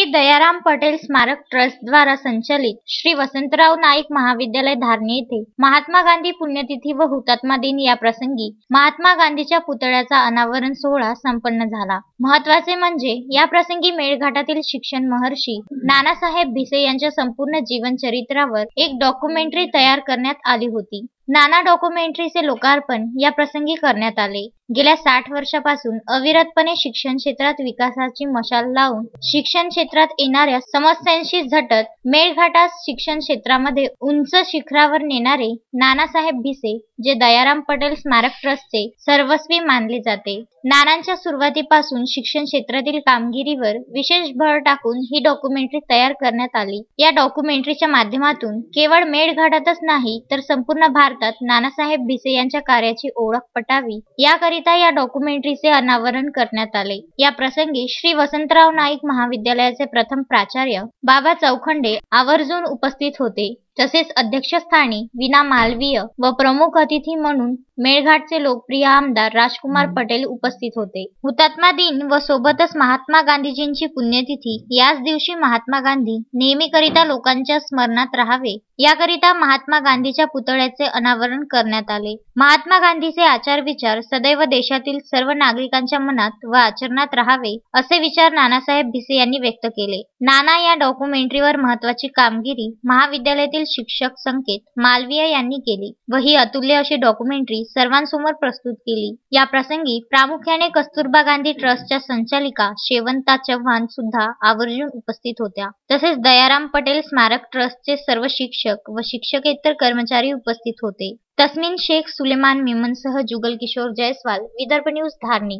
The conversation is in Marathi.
दयाराम पटेल स्मारक ट्रस्ट द्वारा संचालित श्री वसंतराव नाईक महाविद्यालय धारणी येथे महात्मा गांधी पुण्यतिथी व हुतात्मा दिन या प्रसंगी महात्मा गांधीच्या पुतळ्याचा अनावरण सोहळा संपन्न झाला। महत्त्वाचे म्हणजे या प्रसंगी मेळघाटातील शिक्षण महर्षी नानासाहेब भिसे यांच्या संपूर्ण जीवनचरित्रावर एक डॉक्युमेंटरी तयार करण्यात आली होती। नाना डॉक्युमेंटरीचे लोकार्पण या प्रसंगी करण्यात आले। गेल्या 60 वर्षापासून अविरतपणे शिक्षण क्षेत्रात विकासाची मशाल लावून शिक्षण क्षेत्रात येणाऱ्या समस्यांशी झटत मेळघाटास शिक्षण क्षेत्रामध्ये उंच शिखरावर नेणारे नानासाहेब भिसे जे दयाराम पटेल स्मारक ट्रस्टचे सर्वस्वी मानले जाते। नानांच्या सुरुवातीपासून शिक्षण क्षेत्रातील कामगिरीवर विशेष भर टाकून ही डॉक्युमेंटरी तयार करण्यात आली। या डॉक्युमेंटरीच्या माध्यमातून केवळ मेळघाटातच नाही तर संपूर्ण भारतात नानासाहेब भिसे यांच्या कार्याची ओळख पटावी याकरिता या डॉक्युमेंटरीचे अनावरण करण्यात आले। या प्रसंगी श्री वसंतराव नाईक महाविद्यालयाचे प्रथम प्राचार्य बाबा चौखंडे आवर्जून उपस्थित होते। तसेच अध्यक्षस्थानी वीणा मालवीय व प्रमुख अतिथी म्हणून मेळघाटचे लोकप्रिय आमदार राजकुमार पटेल उपस्थित होते। हुतात्मा दिन व सोबतच महात्मा गांधीजींची पुण्यतिथी याच दिवशी महात्मा गांधी नेहमीकरिता लोकांच्या स्मरणात राहावे याकरिता महात्मा गांधीच्या पुतळ्याचे अनावरण करण्यात आले। महात्मा गांधीचे आचार विचार सदैव देशातील सर्व नागरिकांच्या मनात व आचरणात राहावे असे विचार नानासाहेब भिसे यांनी व्यक्त केले। नाना या डॉक्युमेंटरीवर महत्त्वाची कामगिरी महाविद्यालयातील शिक्षक संकेत मालवीय यांनी केली व ही अतुल्य अशी डॉक्युमेंटरी सर्वांसमोर प्रस्तुत केली। या प्रसंगी प्रामुख्याने कस्तुरबा गांधी ट्रस्टच्या संचालिका शेवंता चव्हाण सुद्धा आवर्जून उपस्थित होत्या। तसेच दयाराम पटेल स्मारक ट्रस्टचे सर्व शिक्षक व शिक्षकेतर कर्मचारी उपस्थित होते। तस्मीन शेख सुलेमान मेमनसह जुगल किशोर जयस्वाल, विदर्भ न्यूज, धारणी।